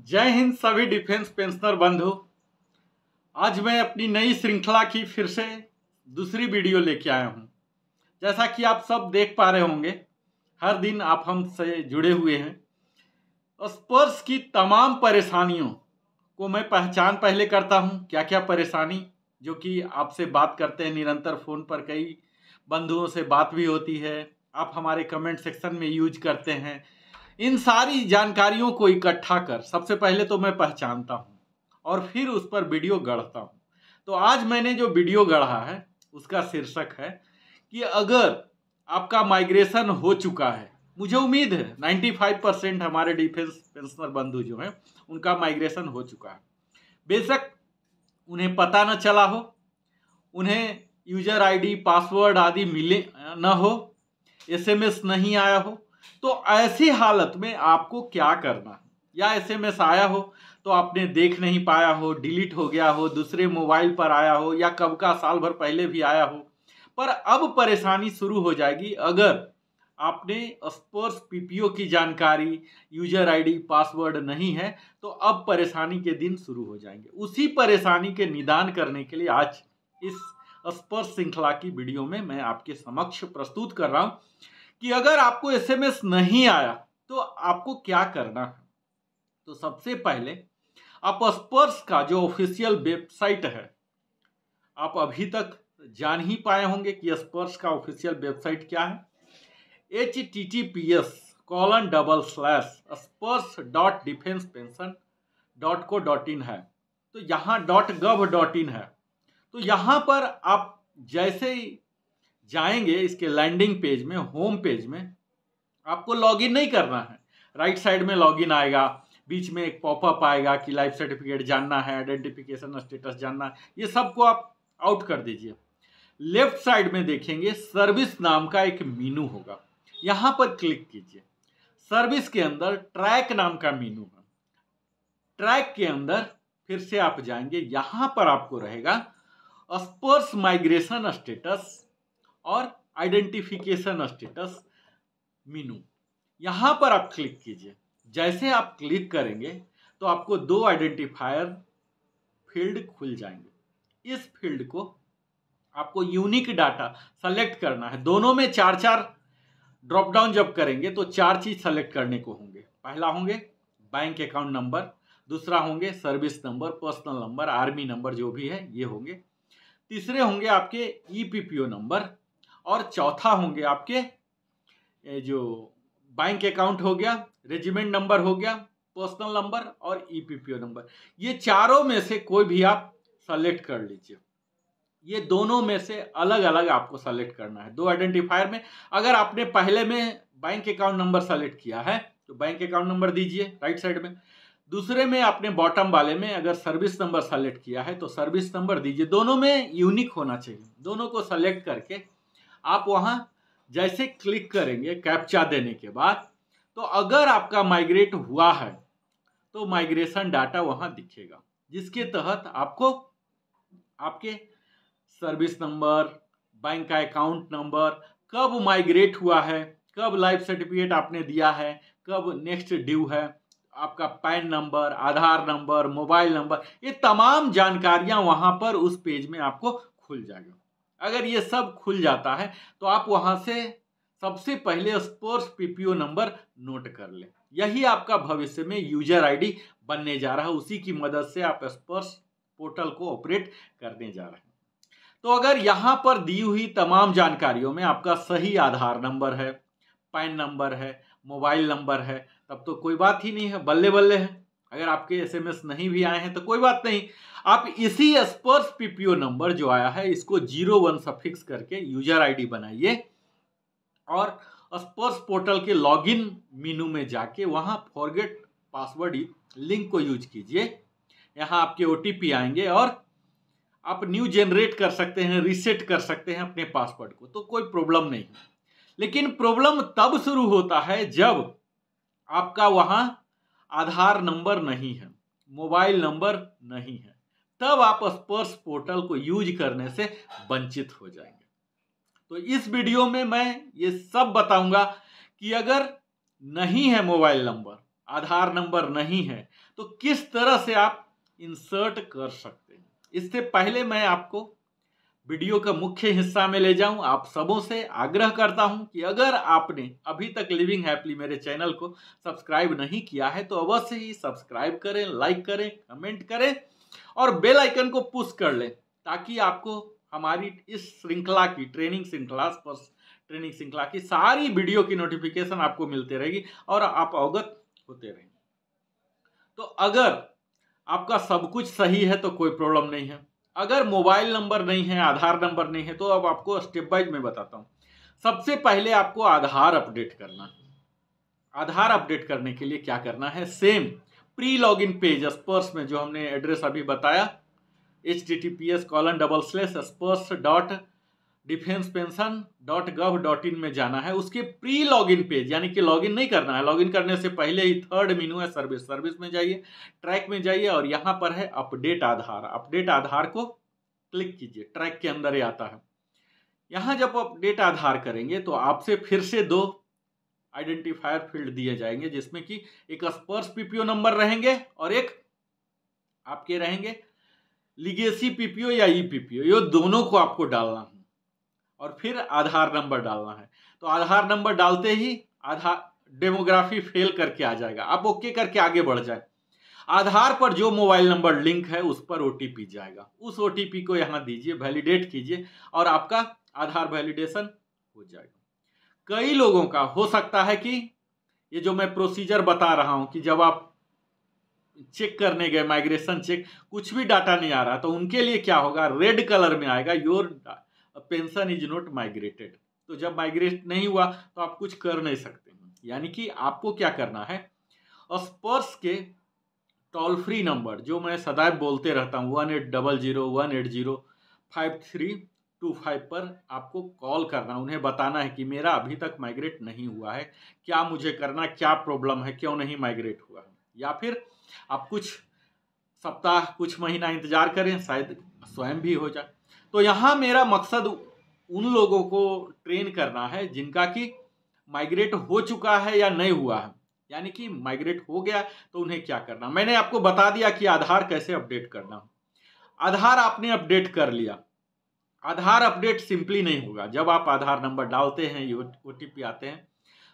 जय हिंद सभी defence pensioner बंधु। आज मैं अपनी नई श्रृंखला की फिर से दूसरी वीडियो लेके आया हूँ। जैसा कि आप सब देख पा रहे होंगे, हर दिन आप हमसे जुड़े हुए हैं। स्पर्श की तमाम परेशानियों को मैं पहचान पहले करता हूँ, क्या क्या परेशानी, जो कि आपसे बात करते हैं निरंतर फ़ोन पर, कई बंधुओं से बात भी होती है, आप हमारे कमेंट सेक्शन में यूज करते हैं। इन सारी जानकारियों को इकट्ठा कर सबसे पहले तो मैं पहचानता हूँ और फिर उस पर वीडियो गढ़ता हूँ। तो आज मैंने जो वीडियो गढ़ा है उसका शीर्षक है कि अगर आपका माइग्रेशन हो चुका है, मुझे उम्मीद है 95% हमारे डिफेंस पेंशनर बंधु जो हैं उनका माइग्रेशन हो चुका है। बेशक उन्हें पता न चला हो, उन्हें यूजर आईडी पासवर्ड आदि मिले न हो, एसएमएस नहीं आया हो, तो ऐसी हालत में आपको क्या करना है। या एसएमएस आया हो तो आपने देख नहीं पाया हो, डिलीट हो गया हो, दूसरे मोबाइल पर आया हो, या कब का साल भर पहले भी आया हो। पर अब परेशानी शुरू हो जाएगी अगर आपने स्पर्श पीपीओ की जानकारी, यूजर आईडी, पासवर्ड नहीं है, तो अब परेशानी के दिन शुरू हो जाएंगे। उसी परेशानी के निदान करने के लिए आज इस स्पर्श श्रृंखला की वीडियो में मैं आपके समक्ष प्रस्तुत कर रहा हूं कि अगर आपको एसएमएस नहीं आया तो आपको क्या करना है। तो सबसे पहले आप स्पर्श का जो ऑफिशियल वेबसाइट है, आप अभी तक जान ही पाए होंगे कि स्पर्श का ऑफिशियल वेबसाइट क्या है। https://spurs.defensepension.co.in है। तो यहाँ .gov.in है। तो यहाँ पर आप जैसे ही जाएंगे इसके लैंडिंग पेज में, होम पेज में, आपको लॉगिन नहीं करना है। राइट साइड में लॉगिन आएगा, बीच में एक पॉपअप आएगा कि लाइफ सर्टिफिकेट जानना है, आइडेंटिफिकेशन स्टेटस जानना है, ये सबको आप आउट कर दीजिए। लेफ्ट साइड में देखेंगे सर्विस नाम का एक मीनू होगा, यहाँ पर क्लिक कीजिए। सर्विस के अंदर ट्रैक नाम का मीनू है। ट्रैक के अंदर फिर से आप जाएंगे, यहाँ पर आपको रहेगा स्पर्श माइग्रेशन स्टेटस और आइडेंटिफिकेशन स्टेटस मीनू। यहाँ पर आप क्लिक कीजिए। जैसे आप क्लिक करेंगे तो आपको दो आइडेंटिफायर फील्ड खुल जाएंगे। इस फील्ड को आपको यूनिक डाटा सेलेक्ट करना है। दोनों में 4-4 ड्रॉप डाउन जब करेंगे तो 4 चीज सेलेक्ट करने को होंगे। पहला होंगे बैंक अकाउंट नंबर, दूसरा होंगे service number, personal number, army number, जो भी है ये होंगे। तीसरे होंगे आपके ईपीपीओ नंबर, और चौथा होंगे आपके जो बैंक अकाउंट हो गया, रेजिमेंट नंबर हो गया, पर्सनल नंबर और ईपीपीओ नंबर। ये चारों में से कोई भी आप सेलेक्ट कर लीजिए। ये दोनों में से अलग अलग आपको सेलेक्ट करना है। दो आइडेंटिफायर में अगर आपने पहले में बैंक अकाउंट नंबर सेलेक्ट किया है तो बैंक अकाउंट नंबर दीजिए राइट साइड में। दूसरे में आपने बॉटम वाले में अगर सर्विस नंबर सेलेक्ट किया है तो सर्विस नंबर दीजिए। दोनों में यूनिक होना चाहिए। दोनों को सेलेक्ट करके आप वहां जैसे क्लिक करेंगे कैप्चा देने के बाद, तो अगर आपका माइग्रेट हुआ है तो माइग्रेशन डाटा वहां दिखेगा, जिसके तहत आपको आपके सर्विस नंबर, बैंक का अकाउंट नंबर, कब माइग्रेट हुआ है, कब लाइफ सर्टिफिकेट आपने दिया है, कब नेक्स्ट ड्यू है, आपका पैन नंबर, आधार नंबर, मोबाइल नंबर, ये तमाम जानकारियां वहां पर उस पेज में आपको खुल जाएगा। अगर ये सब खुल जाता है तो आप वहां से सबसे पहले स्पर्श पीपीओ नंबर नोट कर लें। यही आपका भविष्य में यूजर आईडी बनने जा रहा है। उसी की मदद से आप स्पर्श पोर्टल को ऑपरेट करने जा रहे हैं। तो अगर यहाँ पर दी हुई तमाम जानकारियों में आपका सही आधार नंबर है, पैन नंबर है, मोबाइल नंबर है, तब तो कोई बात ही नहीं है, बल्ले बल्ले है। अगर आपके एसएमएस नहीं भी आए हैं तो कोई बात नहीं, आप इसी स्पर्श पीपीओ नंबर जो आया है इसको 01 सफिक्स करके यूजर आईडी बनाइए और स्पर्श पोर्टल के लॉगिन मेनू में जाके वहां फॉरगेट पासवर्ड लिंक को यूज कीजिए। यहाँ आपके ओटीपी आएंगे और आप न्यू जनरेट कर सकते हैं, रीसेट कर सकते हैं अपने पासवर्ड को, तो कोई प्रॉब्लम नहीं। लेकिन प्रॉब्लम तब शुरू होता है जब आपका वहां आधार नंबर नहीं है, मोबाइल नंबर नहीं है, तब आप स्पर्श पोर्टल को यूज करने से वंचित हो जाएंगे। तो इस वीडियो में मैं ये सब बताऊंगा कि अगर नहीं है मोबाइल नंबर, आधार नंबर नहीं है, तो किस तरह से आप इंसर्ट कर सकते हैं। इससे पहले मैं आपको वीडियो का मुख्य हिस्सा में ले जाऊं, आप सबों से आग्रह करता हूं कि अगर आपने अभी तक लिविंग हैप्पीली मेरे चैनल को सब्सक्राइब नहीं किया है तो अवश्य ही सब्सक्राइब करें, लाइक करें, कमेंट करें और बेल आइकन को पुश कर लें, ताकि आपको हमारी इस श्रृंखला की ट्रेनिंग श्रृंखला की सारी वीडियो की नोटिफिकेशन आपको मिलते रहेगी और आप अवगत होते रहेंगे। तो अगर आपका सब कुछ सही है तो कोई प्रॉब्लम नहीं है। अगर मोबाइल नंबर नहीं है, आधार नंबर नहीं है, तो अब आपको स्टेप बाय मैं बताता हूं। सबसे पहले आपको आधार अपडेट करना है। आधार अपडेट करने के लिए क्या करना है, सेम प्री लॉगिन पेज स्पर्श में जो हमने एड्रेस अभी बताया https://spurs.defensepension.gov.in में जाना है। उसके प्री लॉगिन पेज, यानी कि लॉगिन नहीं करना है, लॉगिन करने से पहले ही थर्ड मेनू है सर्विस में जाइए, ट्रैक में जाइए और यहां पर है अपडेट आधार। अपडेट आधार को क्लिक कीजिए, ट्रैक के अंदर ही आता है। यहां जब अपडेट आधार करेंगे तो आपसे फिर से 2 आइडेंटिफायर फील्ड दिए जाएंगे, जिसमें कि एक स्पर्श पीपीओ नंबर रहेंगे और एक आपके रहेंगे लीगेसी पीपीओ या ई पीपीओ। ये दोनों को आपको डालना है और फिर आधार नंबर डालना है। तो आधार नंबर डालते ही आधार डेमोग्राफी फेल करके आ जाएगा, आप ओके करके आगे बढ़ जाए। आधार पर जो मोबाइल नंबर लिंक है उस पर ओटीपी जाएगा, उस ओटीपी को यहां दीजिए, वैलिडेट कीजिए और आपका आधार वैलिडेशन हो जाएगा। कई लोगों का हो सकता है कि ये जो मैं प्रोसीजर बता रहा हूं कि जब आप चेक करने गए, माइग्रेशन चेक, कुछ भी डाटा नहीं आ रहा, तो उनके लिए क्या होगा, रेड कलर में आएगा your pension is not migrated. तो जब माइग्रेट नहीं हुआ तो आप कुछ कर नहीं सकते। यानी कि आपको क्या करना है, स्पर्श के टोल फ्री नंबर जो मैं सदैव बोलते रहता हूँ 1800-180-5325 पर आपको कॉल करना, उन्हें बताना है कि मेरा अभी तक माइग्रेट नहीं हुआ है, क्या मुझे करना, क्या प्रॉब्लम है, क्यों नहीं माइग्रेट हुआ है। या फिर आप कुछ सप्ताह, कुछ महीना इंतजार करें, शायद स्वयं भी हो जाए। तो यहाँ मेरा मकसद उन लोगों को ट्रेन करना है जिनका कि माइग्रेट हो चुका है या नहीं हुआ है, यानी कि माइग्रेट हो गया तो उन्हें क्या करना। मैंने आपको बता दिया कि आधार कैसे अपडेट करना। आधार आपने अपडेट कर लिया, आधार अपडेट सिंपली नहीं होगा। जब आप आधार नंबर डालते हैं, ओटीपी आते हैं,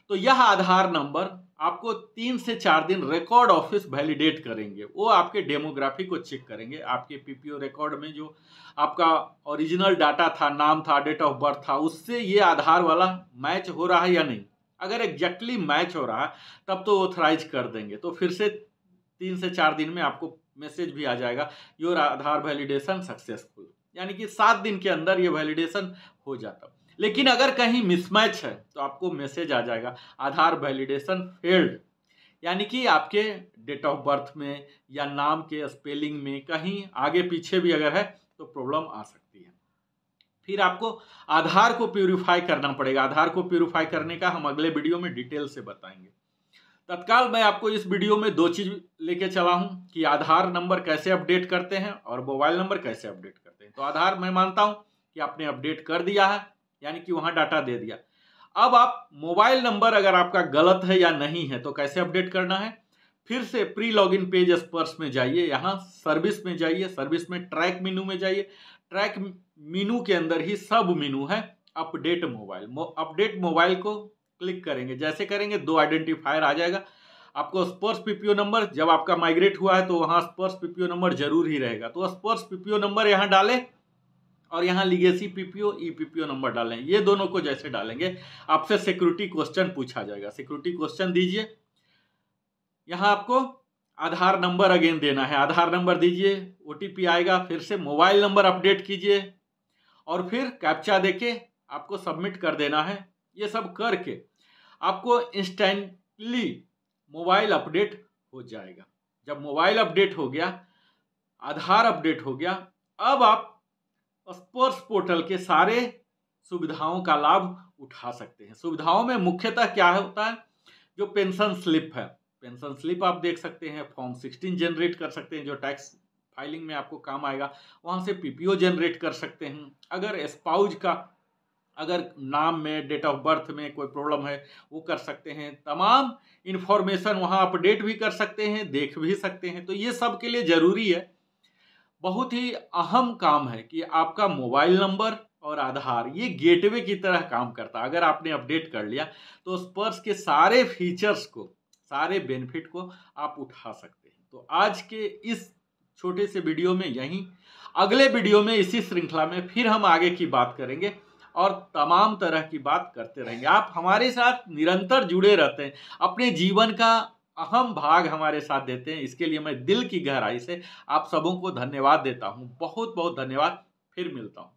तो यह आधार नंबर आपको 3 से 4 दिन रिकॉर्ड ऑफिस वैलिडेट करेंगे। वो आपके डेमोग्राफी को चेक करेंगे, आपके पीपीओ रिकॉर्ड में जो आपका ओरिजिनल डाटा था, नाम था, डेट ऑफ बर्थ था, उससे ये आधार वाला मैच हो रहा है या नहीं। अगर एग्जैक्टली मैच हो रहा है तब तो ऑथराइज कर देंगे। तो फिर से 3 से 4 दिन में आपको मैसेज भी आ जाएगा योर आधार वैलिडेशन सक्सेसफुल, यानी कि 7 दिन के अंदर ये वैलिडेशन हो जाता। लेकिन अगर कहीं मिसमैच है तो आपको मैसेज आ जाएगा आधार वैलिडेशन फेल्ड, यानी कि आपके डेट ऑफ बर्थ में या नाम के स्पेलिंग में कहीं आगे पीछे भी अगर है तो प्रॉब्लम आ सकती है। फिर आपको आधार को प्यूरिफाई करना पड़ेगा। आधार को प्यूरिफाई करने का हम अगले वीडियो में डिटेल से बताएंगे। तत्काल मैं आपको इस वीडियो में 2 चीज लेके चला हूं कि आधार नंबर कैसे अपडेट करते हैं और मोबाइल नंबर कैसे अपडेट करते हैं। तो आधार मैं मानता हूं कि आपने अपडेट कर दिया है, यानी कि वहां डाटा दे दिया। अब आप मोबाइल नंबर अगर आपका गलत है या नहीं है तो कैसे अपडेट करना है, फिर से प्री लॉगिन पेज स्पर्श में जाइए, यहाँ सर्विस में जाइए, सर्विस में ट्रैक मेनू में जाइए। ट्रैक मेनू के अंदर ही सब मेनू है अपडेट मोबाइल। अपडेट मोबाइल को क्लिक करेंगे, जैसे करेंगे 2 आइडेंटिफायर आ जाएगा। आपको स्पर्श पीपीओ नंबर, जब आपका माइग्रेट हुआ है तो वहां स्पर्श पीपीओ नंबर जरूर ही रहेगा, तो स्पर्श पीपीओ नंबर यहाँ डालें और यहाँ लीगेसी पीपीओ, ई पीपीओ नंबर डालें। ये दोनों को जैसे डालेंगे आपसे सिक्योरिटी क्वेश्चन पूछा जाएगा, सिक्योरिटी क्वेश्चन दीजिए। यहाँ आपको आधार नंबर अगेन देना है, आधार नंबर दीजिए, ओटीपी आएगा, फिर से मोबाइल नंबर अपडेट कीजिए और फिर कैप्चा देके आपको सबमिट कर देना है। ये सब करके आपको इंस्टेंटली मोबाइल अपडेट हो जाएगा। जब मोबाइल अपडेट हो गया, आधार अपडेट हो गया, अब आप स्पर्श पोर्टल के सारे सुविधाओं का लाभ उठा सकते हैं। सुविधाओं में मुख्यतः क्या होता है, जो पेंशन स्लिप है, पेंशन स्लिप आप देख सकते हैं, फॉर्म 16 जनरेट कर सकते हैं जो टैक्स फाइलिंग में आपको काम आएगा, वहां से पीपीओ जनरेट कर सकते हैं। अगर स्पाउज का अगर नाम में, डेट ऑफ बर्थ में कोई प्रॉब्लम है वो कर सकते हैं। तमाम इन्फॉर्मेशन वहाँ अपडेट भी कर सकते हैं, देख भी सकते हैं। तो ये सब के लिए ज़रूरी है, बहुत ही अहम काम है कि आपका मोबाइल नंबर और आधार ये गेटवे की तरह काम करता है। अगर आपने अपडेट कर लिया तो स्पर्श के सारे फीचर्स को, सारे बेनिफिट को आप उठा सकते हैं। तो आज के इस छोटे से वीडियो में यहीं, अगले वीडियो में इसी श्रृंखला में फिर हम आगे की बात करेंगे और तमाम तरह की बात करते रहेंगे। आप हमारे साथ निरंतर जुड़े रहते हैं, अपने जीवन का अहम भाग हमारे साथ देते हैं। इसके लिए मैं दिल की गहराई से आप सबों को धन्यवाद देता हूँ। बहुत बहुत धन्यवाद। फिर मिलता हूँ।